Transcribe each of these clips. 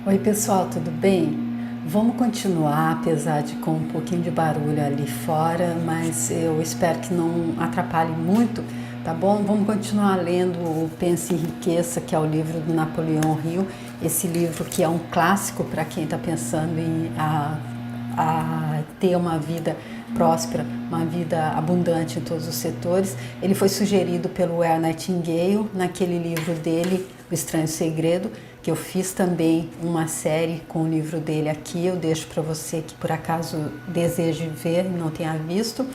Oi pessoal, tudo bem? Vamos continuar, apesar de com um pouquinho de barulho ali fora, mas eu espero que não atrapalhe muito, tá bom? Vamos continuar lendo o Pense e Enriqueça, que é o livro do Napoleão Hill, esse livro que é um clássico para quem está pensando em ter uma vida próspera, uma vida abundante em todos os setores. Ele foi sugerido pelo Earl Nightingale naquele livro dele, O Estranho Segredo, que eu fiz também uma série com o livro dele aqui, eu deixo para você que por acaso deseje ver e não tenha visto.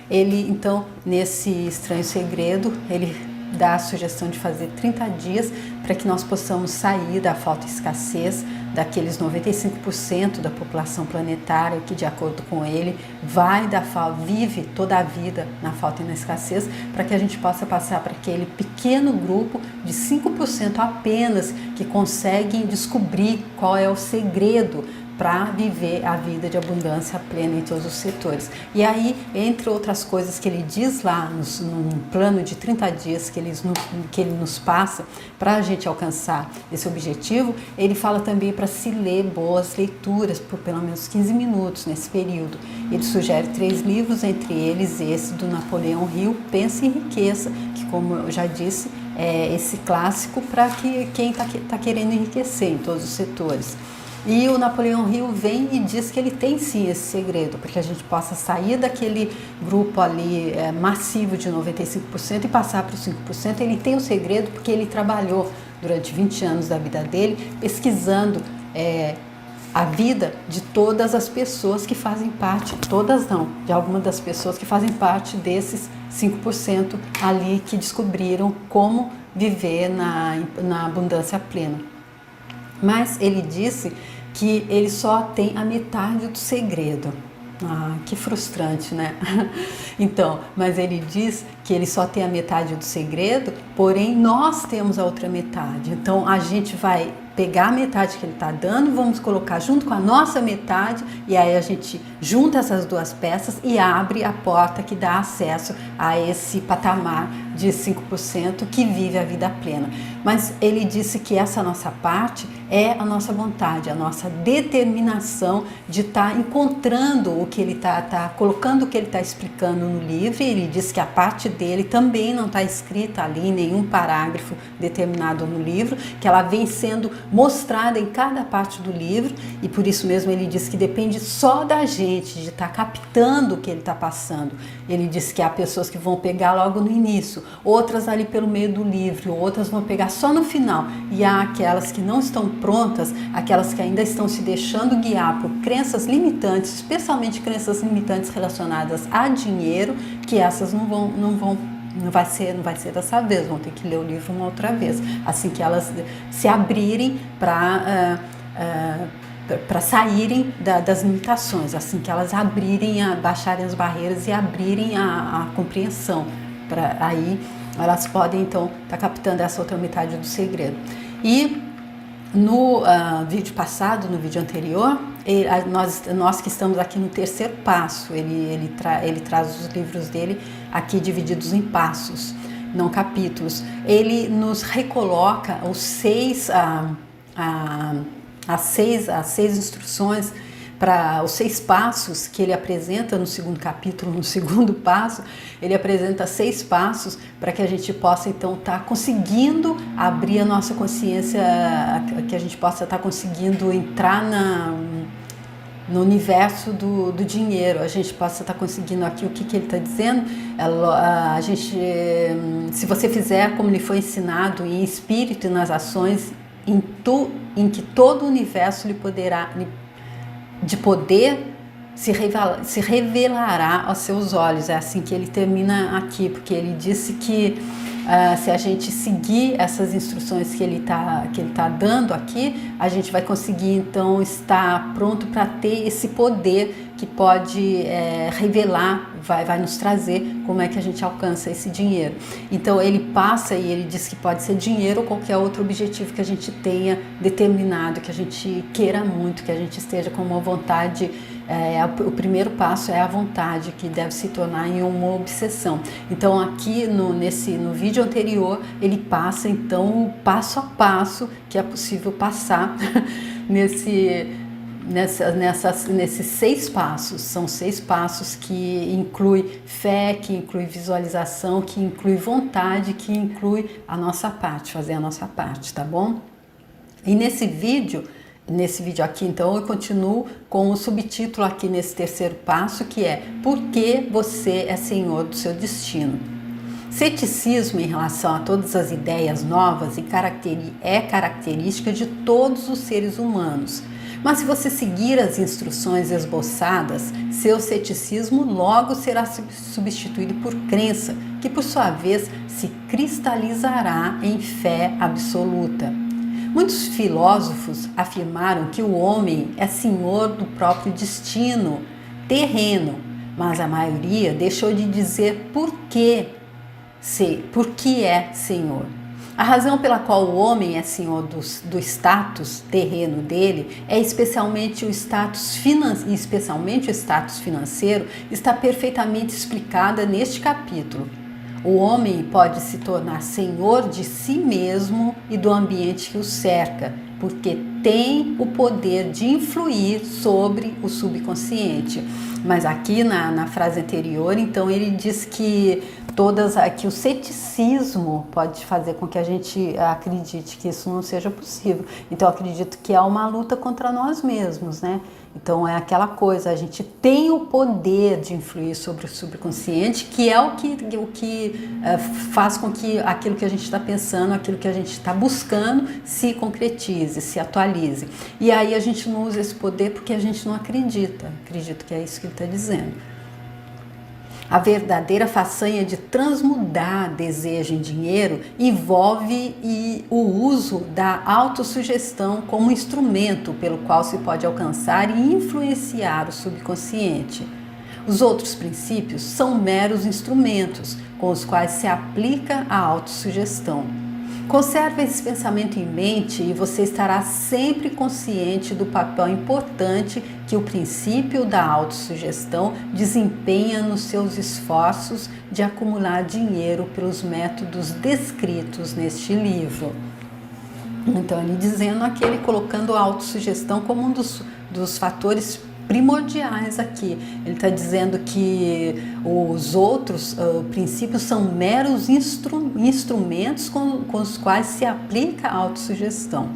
Ele, então, nesse Estranho Segredo, ele dá a sugestão de fazer 30 dias para que nós possamos sair da falta e escassez, daqueles 95% da população planetária que, de acordo com ele, vive toda a vida na falta e na escassez, para que a gente possa passar para aquele pequeno grupo de 5% apenas que conseguem descobrir qual é o segredo para viver a vida de abundância plena em todos os setores. E aí, entre outras coisas que ele diz lá num plano de 30 dias que ele nos passa para a gente alcançar esse objetivo, ele fala também para se ler boas leituras por pelo menos 15 minutos nesse período. Ele sugere 3 livros, entre eles esse do Napoleão Hill, Pense e Enriqueça, que, como eu já disse, é esse clássico para quem está querendo enriquecer em todos os setores. E o Napoleão Hill vem e diz que ele tem sim esse segredo, para que a gente possa sair daquele grupo ali massivo de 95% e passar para os 5%. Ele tem o segredo porque ele trabalhou durante 20 anos da vida dele pesquisando a vida de todas as pessoas que fazem parte, todas não, de algumas das pessoas que fazem parte desses 5% ali que descobriram como viver na abundância plena. Mas ele disse que ele só tem a metade do segredo. Ah, que frustrante, né? Então, mas ele diz que ele só tem a metade do segredo, porém nós temos a outra metade. Então a gente vai pegar a metade que ele está dando, vamos colocar junto com a nossa metade e aí a gente junta essas duas peças e abre a porta que dá acesso a esse patamar de 5% que vive a vida plena. Mas ele disse que essa nossa parte é a nossa vontade, a nossa determinação de estar encontrando o que ele está colocando, o que ele está explicando no livro. Ele diz que a parte dele também não está escrita ali em nenhum parágrafo determinado no livro, que ela vem sendo mostrada em cada parte do livro, e por isso mesmo ele diz que depende só da gente, de estar captando o que ele está passando. Ele diz que há pessoas que vão pegar logo no início, outras ali pelo meio do livro, outras vão pegar só no final, e há aquelas que não estão prontas, aquelas que ainda estão se deixando guiar por crenças limitantes, especialmente crenças limitantes relacionadas a dinheiro, que essas não vai ser dessa vez, vão ter que ler o livro uma outra vez, assim que elas se abrirem para saírem das limitações, assim que elas baixarem as barreiras e abrirem a compreensão, aí elas podem então estar captando essa outra metade do segredo. E no vídeo passado, no vídeo anterior, nós que estamos aqui no terceiro passo, ele traz os livros dele aqui divididos em passos, não capítulos. Ele nos recoloca as seis instruções, para os 6 passos que ele apresenta no segundo capítulo. No segundo passo, ele apresenta 6 passos para que a gente possa então estar conseguindo abrir a nossa consciência, que a gente possa estar conseguindo entrar no universo do dinheiro, a gente possa estar conseguindo aqui o que ele está dizendo. Se você fizer como lhe foi ensinado em espírito e nas ações, em que todo o universo lhe se revelará aos seus olhos. É assim que ele termina aqui, porque ele disse que se a gente seguir essas instruções que ele tá dando aqui, a gente vai conseguir então estar pronto para ter esse poder que pode revelar, vai nos trazer como é que a gente alcança esse dinheiro. Então ele passa e ele diz que pode ser dinheiro ou qualquer outro objetivo que a gente tenha determinado, que a gente queira muito, que a gente esteja com uma vontade. O primeiro passo é a vontade, que deve se tornar em uma obsessão. Então aqui no vídeo anterior ele passa então o passo a passo que é possível passar nesses 6 passos. São 6 passos que inclui fé, que inclui visualização, que inclui vontade, que inclui a nossa parte, fazer a nossa parte, tá bom? E nesse vídeo aqui, então, eu continuo com o subtítulo aqui nesse 3º passo, que é: Por que você é senhor do seu destino? Ceticismo em relação a todas as ideias novas é característica de todos os seres humanos. Mas se você seguir as instruções esboçadas, seu ceticismo logo será substituído por crença, que por sua vez se cristalizará em fé absoluta. Muitos filósofos afirmaram que o homem é senhor do próprio destino terreno, mas a maioria deixou de dizer por que é senhor. A razão pela qual o homem é senhor do status terreno dele é especialmente o status financeiro, está perfeitamente explicada neste capítulo. O homem pode se tornar senhor de si mesmo e do ambiente que o cerca, porque tem o poder de influir sobre o subconsciente. Mas aqui na frase anterior, então, ele diz que que o ceticismo pode fazer com que a gente acredite que isso não seja possível. Então, eu acredito que é uma luta contra nós mesmos, né? Então, é aquela coisa, a gente tem o poder de influir sobre o subconsciente, que é o que faz com que aquilo que a gente está pensando, aquilo que a gente está buscando, se concretize, se atualize. E aí a gente não usa esse poder porque a gente não acredita. Acredito que é isso que ele está dizendo. A verdadeira façanha de transmudar desejo em dinheiro envolve o uso da autossugestão como instrumento pelo qual se pode alcançar e influenciar o subconsciente. Os outros princípios são meros instrumentos com os quais se aplica a autossugestão. Conserve esse pensamento em mente e você estará sempre consciente do papel importante que o princípio da autossugestão desempenha nos seus esforços de acumular dinheiro pelos métodos descritos neste livro. Então, ele dizendo aqui, ele colocando a autossugestão como um dos fatores primordiais aqui. Ele está dizendo que os outros princípios são meros instrumentos com os quais se aplica a autossugestão.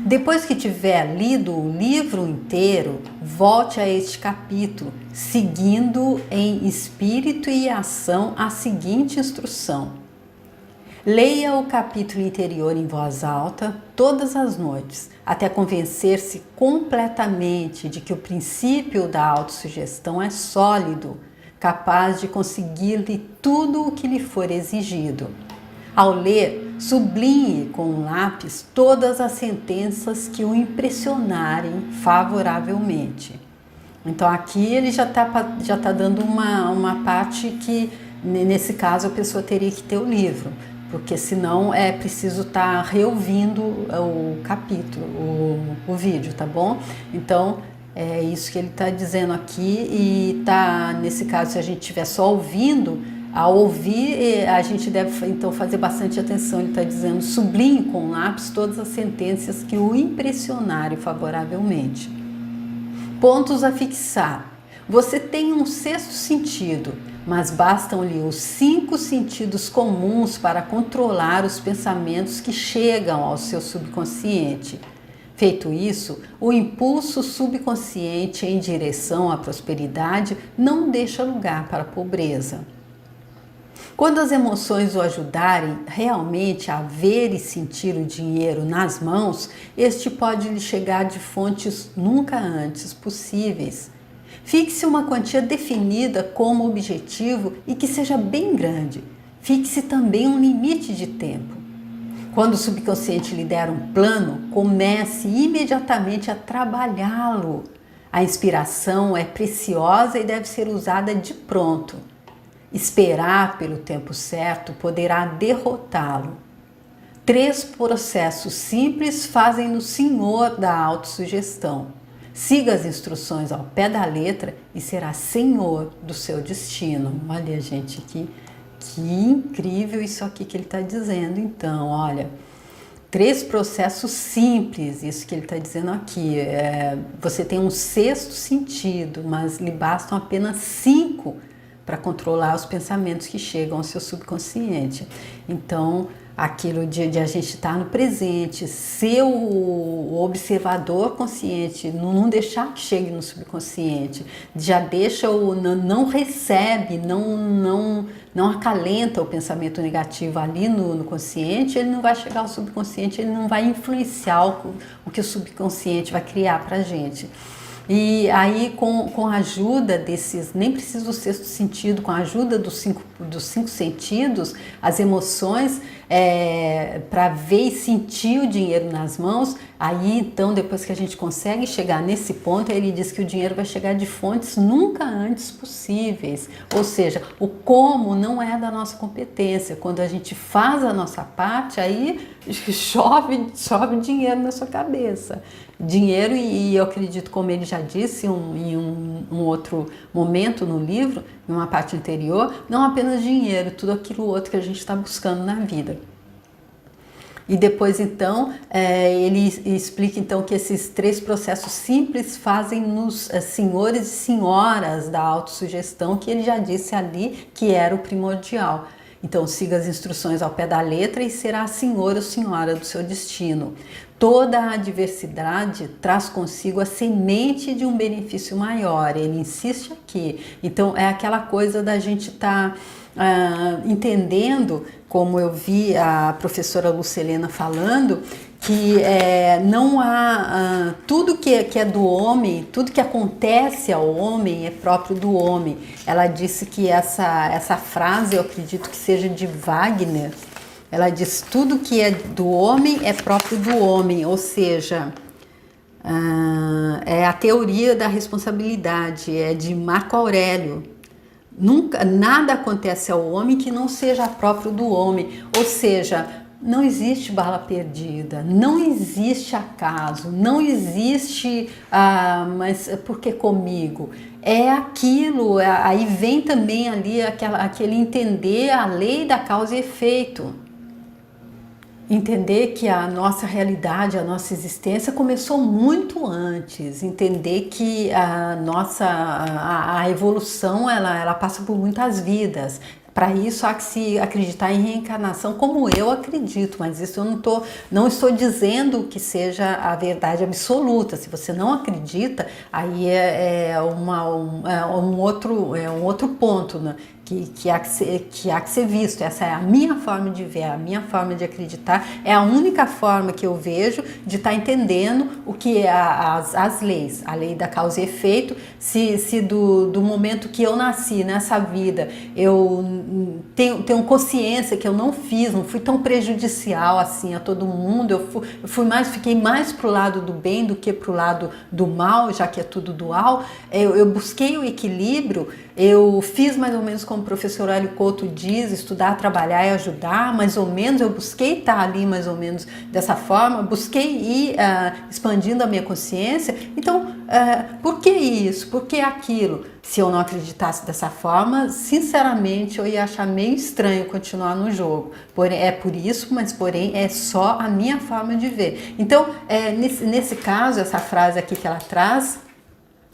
Depois que tiver lido o livro inteiro, volte a este capítulo, seguindo em espírito e ação a seguinte instrução. Leia o capítulo interior em voz alta todas as noites, até convencer-se completamente de que o princípio da autossugestão é sólido, capaz de conseguir-lhe tudo o que lhe for exigido. Ao ler, sublinhe com um lápis todas as sentenças que o impressionarem favoravelmente. Então aqui ele já tá dando uma parte que, nesse caso, a pessoa teria que ter o livro, porque senão é preciso estar reouvindo o capítulo, o vídeo, tá bom? Então é isso que ele está dizendo aqui, e nesse caso, se a gente estiver só ouvindo, ao ouvir, a gente deve então fazer bastante atenção. Ele está dizendo: sublinhe com lápis todas as sentenças que o impressionarem favoravelmente. Pontos a fixar. Você tem um 6º sentido, mas bastam-lhe os 5 sentidos comuns para controlar os pensamentos que chegam ao seu subconsciente. Feito isso, o impulso subconsciente em direção à prosperidade não deixa lugar para a pobreza. Quando as emoções o ajudarem realmente a ver e sentir o dinheiro nas mãos, este pode lhe chegar de fontes nunca antes possíveis. Fixe uma quantia definida como objetivo e que seja bem grande. Fixe também um limite de tempo. Quando o subconsciente lhe der um plano, comece imediatamente a trabalhá-lo. A inspiração é preciosa e deve ser usada de pronto. Esperar pelo tempo certo poderá derrotá-lo. 3 processos simples fazem-no senhor da autossugestão. Siga as instruções ao pé da letra e será senhor do seu destino. Olha, gente, que incrível isso aqui que ele está dizendo. Então, olha, 3 processos simples, isso que ele está dizendo aqui. Você tem um 6º sentido, mas lhe bastam apenas 5 para controlar os pensamentos que chegam ao seu subconsciente. Então, aquilo de a gente estar no presente, ser o observador consciente, não deixar que chegue no subconsciente, já deixa não recebe, não acalenta o pensamento negativo ali no consciente, ele não vai chegar ao subconsciente, ele não vai influenciar o que o subconsciente vai criar para a gente. E aí, com a ajuda desses, nem precisa do 6º sentido, com a ajuda dos cinco sentidos, as emoções, para ver e sentir o dinheiro nas mãos, aí então, depois que a gente consegue chegar nesse ponto, ele diz que o dinheiro vai chegar de fontes nunca antes possíveis. Ou seja, o como não é da nossa competência. Quando a gente faz a nossa parte, aí chove dinheiro na sua cabeça. Dinheiro, e eu acredito, como ele já disse em um outro momento no livro, em uma parte anterior, não apenas dinheiro, tudo aquilo outro que a gente está buscando na vida. E depois, então, ele explica então que esses 3 processos simples fazem-nos senhores e senhoras da autossugestão, que ele já disse ali que era o primordial. Então, siga as instruções ao pé da letra e será senhor ou senhora do seu destino. Toda a adversidade traz consigo a semente de um benefício maior. Ele insiste aqui. Então, é aquela coisa da gente estar entendendo, como eu vi a professora Lucelena falando, que não há tudo que é do homem, tudo que acontece ao homem é próprio do homem. Ela disse que essa frase, eu acredito que seja de Wagner. Ela diz: tudo que é do homem é próprio do homem, ou seja, é a teoria da responsabilidade, é de Marco Aurélio. Nada acontece ao homem que não seja próprio do homem, ou seja, não existe bala perdida, não existe acaso, não existe, mas por que comigo? É aquilo, aí vem também ali aquele entender a lei da causa e efeito. Entender que a nossa realidade, a nossa existência começou muito antes. Entender que a evolução ela passa por muitas vidas. Para isso há que se acreditar em reencarnação, como eu acredito, mas isso eu não estou dizendo que seja a verdade absoluta. Se você não acredita, aí é um outro ponto, né? Que há que ser visto. Essa é a minha forma de ver, a minha forma de acreditar, é a única forma que eu vejo de estar entendendo o que é as leis, a lei da causa e efeito. Se do momento que eu nasci nessa vida, eu tenho consciência que eu não fui tão prejudicial assim a todo mundo, fiquei mais pro lado do bem do que pro lado do mal, já que é tudo dual, eu busquei o equilíbrio, eu fiz mais ou menos como o professor Hélio Couto diz, estudar, trabalhar e ajudar, mais ou menos, eu busquei estar ali mais ou menos dessa forma, busquei ir expandindo a minha consciência. Então, por que isso? Por que aquilo? Se eu não acreditasse dessa forma, sinceramente, eu ia achar meio estranho continuar no jogo. Porém, é por isso, mas porém é só a minha forma de ver. Então, nesse caso, essa frase aqui que ela traz,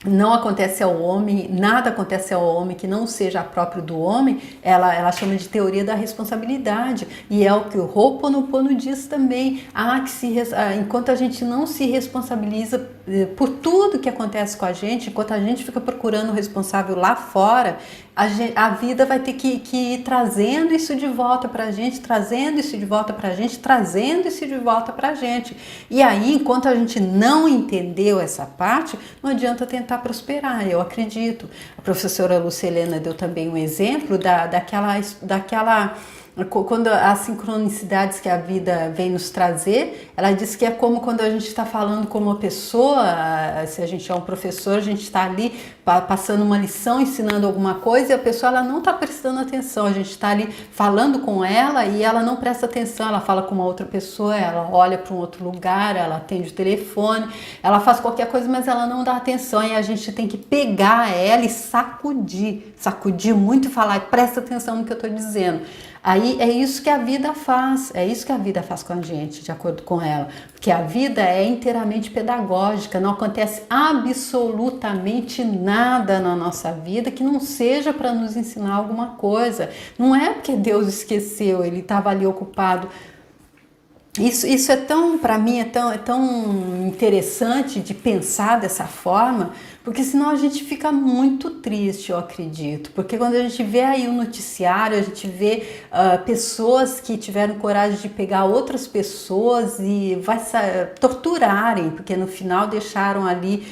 não acontece ao homem, nada acontece ao homem que não seja próprio do homem, ela chama de teoria da responsabilidade, e é o que o Ho'oponopono diz também. Enquanto a gente não se responsabiliza por tudo que acontece com a gente, enquanto a gente fica procurando o responsável lá fora, a vida vai ter que ir trazendo isso de volta pra gente, trazendo isso de volta pra gente, trazendo isso de volta pra gente. E aí, enquanto a gente não entendeu essa parte, não adianta tentar prosperar, eu acredito. A professora Lucelena deu também um exemplo daquela quando as sincronicidades que a vida vem nos trazer, ela diz que é como quando a gente está falando com uma pessoa, se a gente é um professor, a gente está ali passando uma lição, ensinando alguma coisa, e a pessoa ela não está prestando atenção, a gente está ali falando com ela e ela não presta atenção, ela fala com uma outra pessoa, ela olha para um outro lugar, ela atende o telefone, ela faz qualquer coisa, mas ela não dá atenção, e a gente tem que pegar ela e sacudir muito e falar, presta atenção no que eu estou dizendo. Aí é isso que a vida faz, é isso que a vida faz com a gente, de acordo com ela. Porque a vida é inteiramente pedagógica, não acontece absolutamente nada na nossa vida que não seja para nos ensinar alguma coisa. Não é porque Deus esqueceu, ele estava ali ocupado. Isso é tão, para mim, é tão interessante de pensar dessa forma, porque senão a gente fica muito triste, eu acredito. Porque quando a gente vê aí o noticiário, a gente vê pessoas que tiveram coragem de pegar outras pessoas e torturarem, porque no final deixaram ali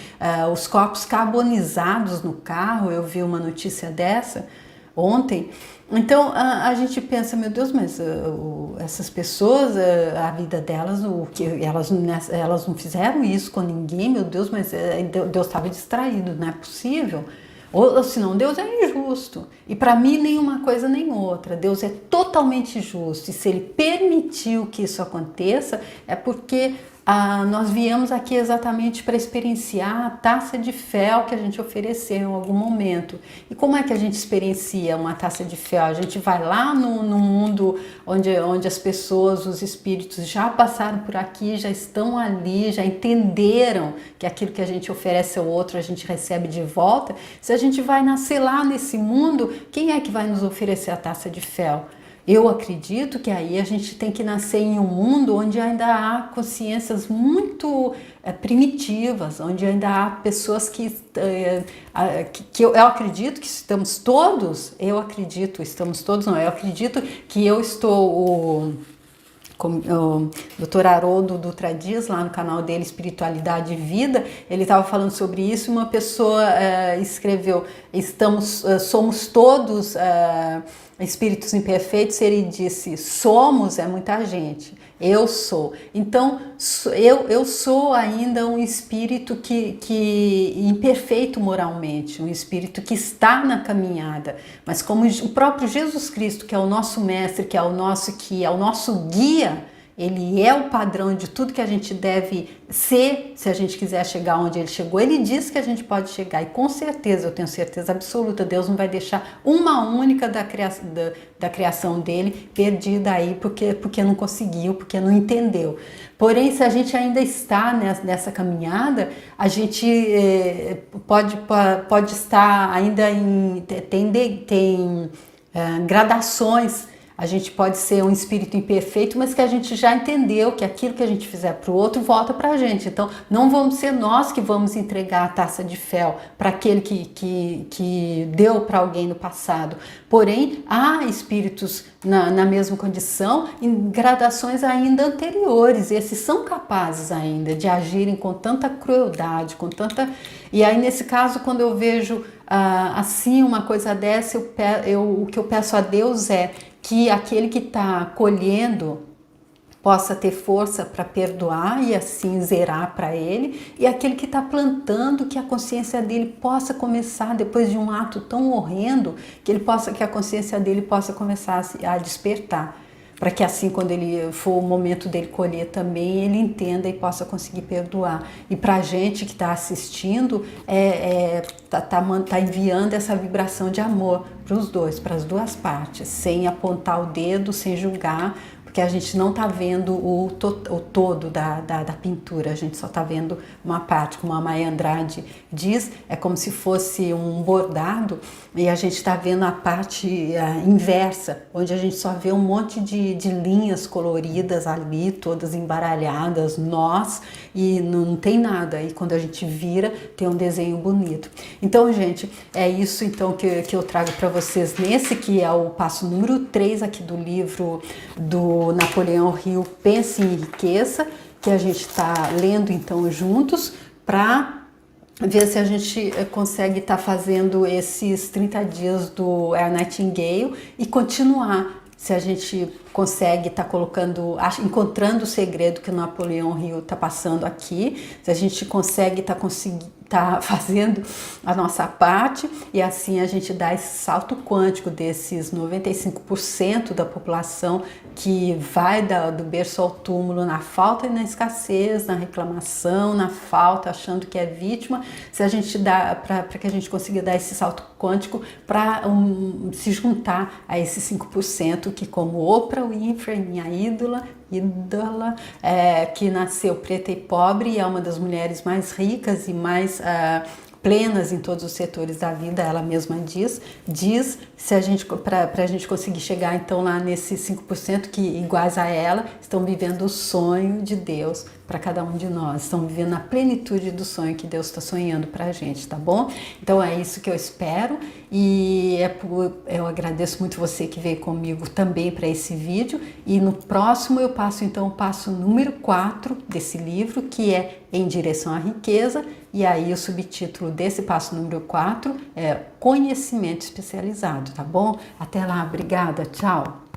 os corpos carbonizados no carro. Eu vi uma notícia dessa ontem. Então a gente pensa, meu Deus, mas essas pessoas, a vida delas, elas não fizeram isso com ninguém, meu Deus, mas Deus estava distraído, não é possível. Ou senão Deus é injusto. E para mim nenhuma coisa nem outra. Deus é totalmente justo. E se Ele permitiu que isso aconteça, é porque nós viemos aqui exatamente para experienciar a taça de fel que a gente ofereceu em algum momento. E como é que a gente experiencia uma taça de fel? A gente vai lá no mundo onde as pessoas, os espíritos já passaram por aqui, já estão ali, já entenderam que aquilo que a gente oferece ao outro a gente recebe de volta. Se a gente vai nascer lá nesse mundo, quem é que vai nos oferecer a taça de fel? Eu acredito que aí a gente tem que nascer em um mundo onde ainda há consciências muito primitivas, onde ainda há pessoas que eu acredito que estamos todos, eu acredito que eu estou... O Dr. Haroldo Dutra Dias, lá no canal dele, Espiritualidade e Vida, ele estava falando sobre isso e uma pessoa escreveu, somos todos espíritos imperfeitos, e ele disse, somos é muita gente, eu sou. Então, eu sou ainda um espírito que imperfeito moralmente, um espírito que está na caminhada, mas como o próprio Jesus Cristo, que é o nosso mestre, que é o nosso guia, ele é o padrão de tudo que a gente deve ser, se a gente quiser chegar onde ele chegou. Ele diz que a gente pode chegar, e com certeza, eu tenho certeza absoluta, Deus não vai deixar uma única da criação dele perdida aí, porque não conseguiu, porque não entendeu. Porém, se a gente ainda está nessa caminhada, a gente pode estar ainda tem gradações. A gente pode ser um espírito imperfeito, mas que a gente já entendeu que aquilo que a gente fizer para o outro volta para a gente. Então, não vamos ser nós que vamos entregar a taça de fel para aquele que deu para alguém no passado. Porém, há espíritos na mesma condição, em gradações ainda anteriores. Esses são capazes ainda de agirem com tanta crueldade, com tanta... E aí, nesse caso, quando eu vejo assim uma coisa dessa, o que eu peço a Deus é que aquele que está colhendo possa ter força para perdoar e assim zerar para ele, e aquele que está plantando, que a consciência dele possa começar, depois de um ato tão horrendo, que a consciência dele possa começar a despertar, para que assim, quando ele for o momento dele colher também, ele entenda e possa conseguir perdoar. E para a gente que está assistindo, tá enviando essa vibração de amor para os dois, para as duas partes, sem apontar o dedo, sem julgar, porque a gente não está vendo o todo da pintura, a gente só está vendo uma parte, como a Maia Andrade diz, é como se fosse um bordado, e a gente está vendo a parte inversa, onde a gente só vê um monte de linhas coloridas ali, todas embaralhadas, nós, e não tem nada, e quando a gente vira, tem um desenho bonito. Então, gente, é isso então que eu trago para vocês nesse, que é o passo número 3 aqui do livro do Napoleão Hill, Pense e Enriqueça, que a gente está lendo então juntos, para ver se a gente consegue estar fazendo esses 30 dias do Earl Nightingale e continuar. Se a gente consegue estar colocando, encontrando o segredo que o Napoleão Hill está passando aqui, se a gente consegue tá fazendo a nossa parte, e assim a gente dá esse salto quântico desses 95% da população que vai do berço ao túmulo na falta e na escassez, na reclamação, na falta, achando que é vítima. Se a gente dá, para que a gente consiga dar esse salto quântico para se juntar a esses 5% que, como Oprah Winfrey, minha ídola, que nasceu preta e pobre e é uma das mulheres mais ricas e mais plenas em todos os setores da vida, ela mesma diz se a gente, para a gente conseguir chegar então lá nesses 5% que iguais a ela, estão vivendo o sonho de Deus para cada um de nós, estão vivendo a plenitude do sonho que Deus está sonhando para a gente, tá bom? Então é isso que eu espero, e eu agradeço muito você que veio comigo também para esse vídeo, e no próximo eu passo então o passo número 4 desse livro, que é Em Direção à Riqueza, e aí o subtítulo desse passo número 4 é Conhecimento Especializado, tá bom? Até lá, obrigada, tchau!